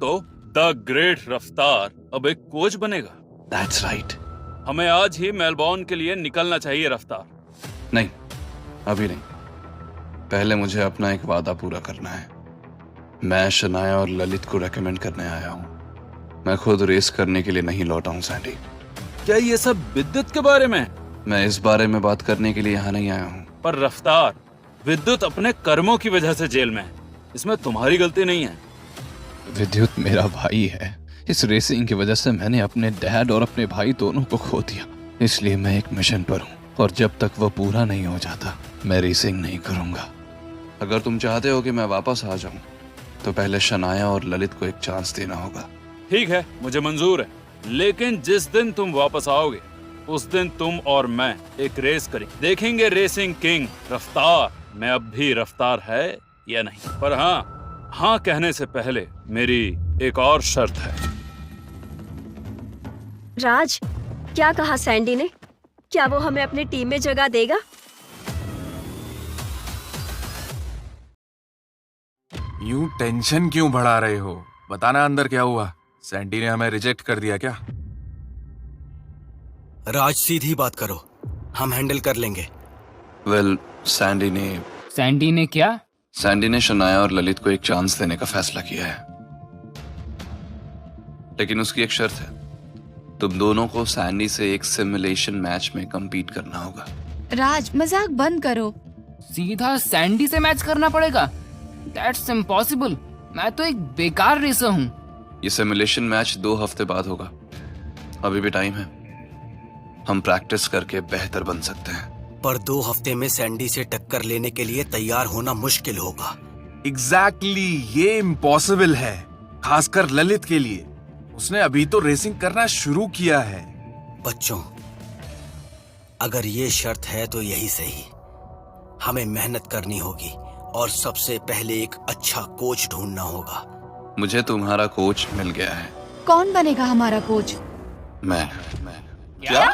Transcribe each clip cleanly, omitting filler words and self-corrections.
तो the great रफ्तार अब एक कोच बनेगा। That's right. हमें आज ही मेलबोर्न के लिए निकलना चाहिए रफ्तार। नहीं, अभी नहीं। पहले मुझे अपना एक वादा पूरा करना है। मैं शनाया और ललित को रेकमेंड करने आया हूँ। मैं खुद रेस करने के लिए नहीं लौटा हूँ सैंडी। क्या ये सब विद्युत के बारे में? मैं इस बारे में बात करने के लिए यहाँ नहीं आया हूँ। पर रफ्तार, विद्युत अपने कर्मों की वजह से जेल में है। इसमें तुम्हारी गलती नहीं है। विद्युत मेरा भाई है। इस रेसिंग की वजह से मैंने अपने डैड और अपने भाई दोनों को खो दिया। इसलिए मैं एक मिशन पर हूँ और जब तक वो पूरा नहीं हो जाता मैं रेसिंग नहीं करूँगा। अगर तुम चाहते हो कि मैं वापस आ जाऊँ तो पहले शनाया और ललित को एक चांस देना होगा। ठीक है, मुझे मंजूर है, लेकिन जिस दिन तुम वापस आओगे उस दिन तुम और मैं एक रेस करेंगे। देखेंगे रेसिंग किंग रफ्तार में अब भी रफ्तार है या नहीं। पर हाँ कहने से पहले मेरी एक और शर्त है। राज, क्या कहा सैंडी ने? क्या वो हमें अपनी टीम में जगह देगा? यूं टेंशन क्यों बढ़ा रहे हो? बताना अंदर क्या हुआ? सैंडी ने हमें रिजेक्ट कर दिया क्या? राज, सीधी बात करो, हम हैंडल कर लेंगे। वेल, सैंडी ने क्या? सैंडी ने शनाया और ललित को एक चांस देने का फैसला किया है, लेकिन उसकी एक शर्त है। तुम दोनों को सैंडी से एक सिमुलेशन मैच में compete करना होगा। राज, मजाक बंद करो। सीधा सैंडी से मैच करना पड़ेगा? That's impossible. मैं तो एक बेकार रेसर हूँ। ये सिमुलेशन मैच 2 हफ्ते बाद होगा। अभी भी टाइम है। हम प्रैक्टिस करके बेहतर बन सकते हैं। पर 2 हफ्ते में सैंडी से टक्कर लेने के लिए तैयार होना मुश्किल होगा। एग्जैक्टली, ये इम्पॉसिबल है, खासकर ललित के लिए। उसने अभी तो रेसिंग करना शुरू किया है। बच्चों, अगर ये शर्त है तो यही सही। हमें मेहनत करनी होगी और सबसे पहले एक अच्छा कोच ढूंढना होगा। मुझे तुम्हारा कोच मिल गया है। कौन बनेगा हमारा कोच? मैं। क्या?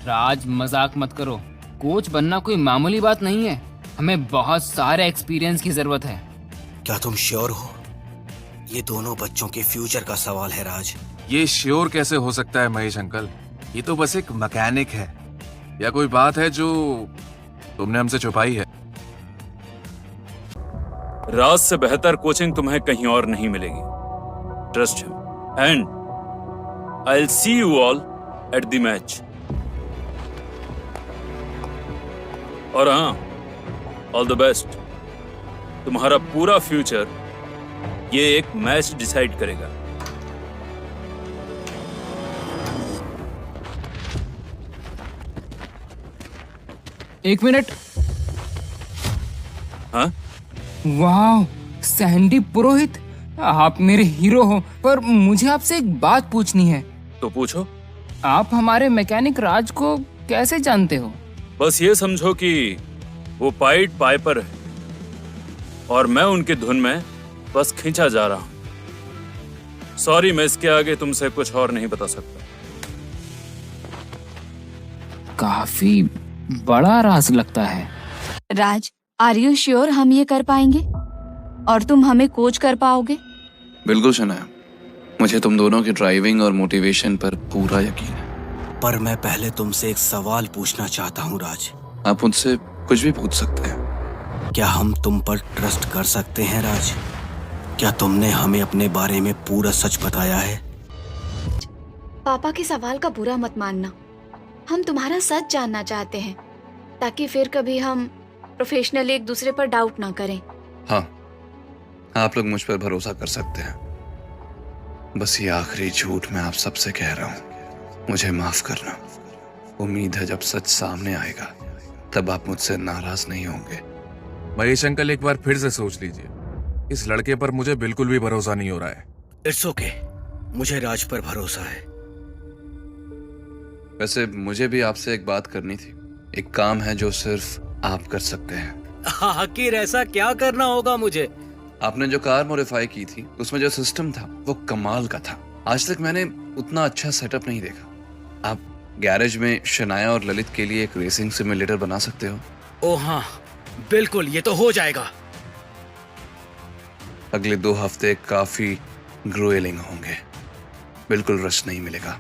राज, मजाक मत करो। कोच बनना कोई मामूली बात नहीं है। हमें बहुत सारे एक्सपीरियंस की जरूरत है। क्या तुम श्योर हो? ये दोनों बच्चों के फ्यूचर का सवाल है राज। ये श्योर कैसे हो सकता है महेश अंकल? ये तो बस एक मैकेनिक है। या कोई बात है जो तुमने हमसे छुपाई है? राज से बेहतर कोचिंग तुम्हें कहीं और नहीं मिलेगी। Trust him and I will see you all at the match. और हाँ, ऑल द बेस्ट। तुम्हारा पूरा फ्यूचर ये एक मैच डिसाइड करेगा। एक मिनट। हाँ? वाह, सैंडी पुरोहित, आप मेरे हीरो हो। पर मुझे आपसे एक बात पूछनी है। तो पूछो। आप हमारे मैकेनिक राज को कैसे जानते हो? बस ये समझो कि वो पाइड पाइपर है और मैं उनकी धुन में बस खींचा जा रहा हूं। सॉरी, मैं इसके आगे तुमसे कुछ और नहीं बता सकता। काफी बड़ा राज लगता है। राज, आर यू श्योर हम ये कर पाएंगे और तुम हमें कोच कर पाओगे? बिल्कुल शनाया, मुझे तुम दोनों की ड्राइविंग और मोटिवेशन पर पूरा यकीन है। पर मैं पहले तुमसे एक सवाल पूछना चाहता हूँ राज। आप मुझसे कुछ भी पूछ सकते हैं। क्या हम तुम पर ट्रस्ट कर सकते हैं राज? क्या तुमने हमें अपने बारे में पूरा सच बताया है? पापा के सवाल का बुरा मत मानना। हम तुम्हारा सच जानना चाहते हैं ताकि फिर कभी हम प्रोफेशनली एक दूसरे पर डाउट ना करें। हाँ, आप लोग मुझ पर भरोसा कर सकते हैं। बस ये आखिरी झूठ मैं आप सबसे कह रहा हूँ। मुझे माफ करना। उम्मीद है जब सच सामने आएगा तब आप मुझसे नाराज नहीं होंगे। महेश अंकल, एक बार फिर से सोच लीजिए। इस लड़के पर मुझे बिल्कुल भी भरोसा नहीं हो रहा है। इट्स ओके, मुझे राज पर भरोसा है। वैसे मुझे भी आपसे एक बात करनी थी। एक काम है जो सिर्फ आप कर सकते हैं। आखिर ऐसा क्या करना होगा मुझे? आपने जो कार मॉडिफाई की थी उसमें जो सिस्टम था वो कमाल का था। आज तक मैंने उतना अच्छा सेटअप नहीं देखा। आप गैरेज में शनाया और ललित के लिए एक रेसिंग सिमुलेटर बना सकते हो। ओह हाँ, बिल्कुल, ये तो हो जाएगा। अगले 2 हफ्ते काफी ग्रुएलिंग होंगे, बिल्कुल रश नहीं मिलेगा।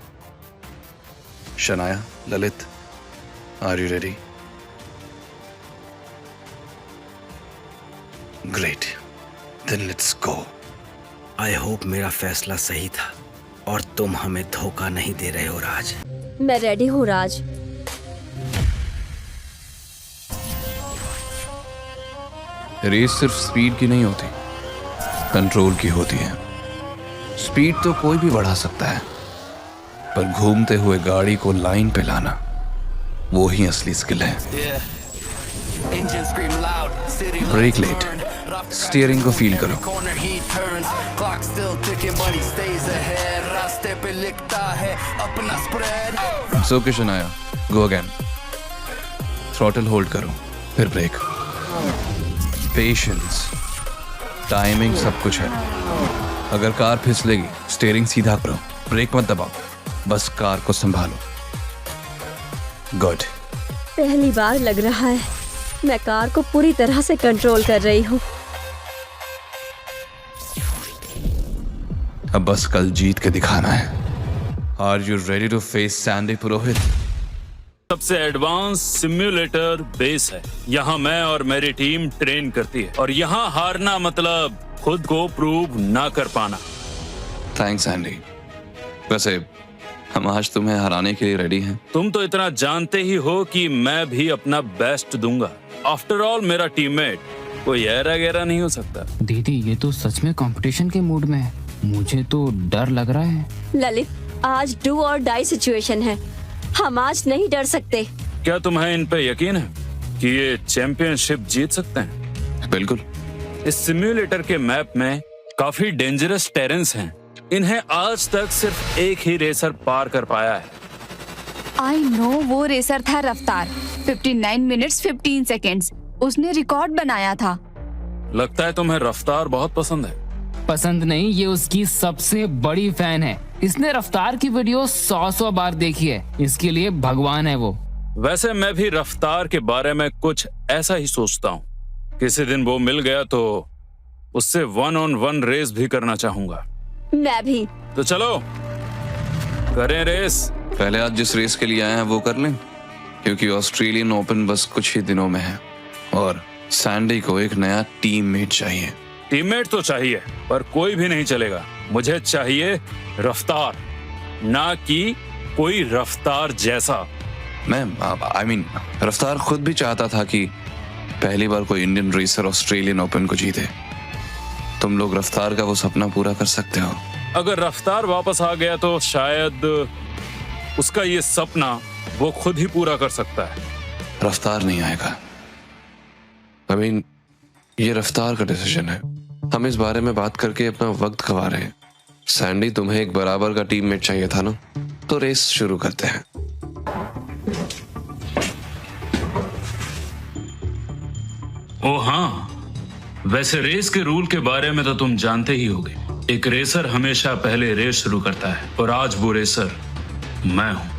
Shanaya, Lalit, are you ready? Great, then let's go. I hope मेरा फैसला सही था और तुम हमें धोखा नहीं दे रहे हो राज। मैं रेडी हूँ राज। रेस सिर्फ स्पीड की नहीं होती, कंट्रोल की होती है। स्पीड तो कोई भी बढ़ा सकता है, पर घूमते हुए गाड़ी को लाइन पे लाना, वो ही असली स्किल है। ब्रेक लेट, स्टीयरिंग को फील करो। सो किशन आया, गो अगेन। थ्रॉटल होल्ड करो, फिर ब्रेक। पेशेंस, टाइमिंग सब कुछ है। अगर कार फिसलेगी, स्टीयरिंग सीधा करो, ब्रेक मत दबाओ, बस कार को संभालो। गुड। पहली बार लग रहा है मैं कार को पूरी तरह से कंट्रोल कर रही हूँ। अब बस कल जीत के दिखाना है। Are you ready to face Sandy Purohit? सबसे एडवांस सिम्युलेटर बेस है। यहाँ मैं और मेरी टीम ट्रेन करती है, और यहाँ हारना मतलब खुद को प्रूव ना कर पाना। Thanks Sandy. वैसे हम आज तुम्हें हराने के लिए रेडी हैं। तुम तो इतना जानते ही हो कि मैं भी अपना बेस्ट दूंगा। आफ्टर ऑल मेरा टीममेट कोई ऐरा गैरा नहीं हो सकता। दीदी ये तो सच में कंपटीशन के मूड में है, मुझे तो डर लग रहा है। ललित, आज डू और डाई सिचुएशन है, हम आज नहीं डर सकते। क्या तुम्हें इन पे यकीन है कि ये चैंपियनशिप जीत सकते हैं? बिल्कुल। इस सिम्युलेटर के मैप में काफी डेंजरस टेरेंस हैं। इन्हें आज तक सिर्फ एक ही रेसर पार कर पाया है। आई नो, वो रेसर था रफ्तार। 59 मिनट्स 15 सेकेंड्स उसने रिकॉर्ड बनाया था। लगता है तुम्हें रफ्तार बहुत पसंद है। पसंद नहीं, ये उसकी सबसे बड़ी फैन है। इसने रफ्तार की वीडियो 100 बार देखी है, इसके लिए भगवान है वो। वैसे मैं भी रफ्तार के बारे में कुछ ऐसा ही सोचता हूँ। किसी दिन वो मिल गया तो उससे 1-on-1 रेस भी करना चाहूंगा। मैं भी। तो चलो करें रेस। पहले आज जिस रेस के लिए आए हैं वो कर लें, क्योंकि ऑस्ट्रेलियन ओपन बस कुछ ही दिनों में है और सैंडी को एक नया टीममेट चाहिए। टीममेट तो चाहिए, पर कोई भी नहीं चलेगा। मुझे चाहिए रफ्तार, ना कि कोई रफ्तार जैसा। मैं रफ्तार खुद भी चाहता था कि पहली बार कोई इंडियन रेसर ऑस्ट्रेलियन ओपन को जीते। तुम लोग रफ्तार का वो सपना पूरा कर सकते हो। अगर रफ्तार वापस आ गया तो शायद उसका ये सपना वो खुद ही पूरा कर सकता है। रफ्तार नहीं आएगा। ये रफ्तार का डिसीजन है। हम इस बारे में बात करके अपना वक्त गवा रहे हैं। सैंडी, तुम्हें एक बराबर का टीममेट चाहिए था ना, तो रेस शुरू करते हैं। ओ हाँ, वैसे रेस के रूल के बारे में तो तुम जानते ही होगे। एक रेसर हमेशा पहले रेस शुरू करता है, और आज वो रेसर मैं हूं।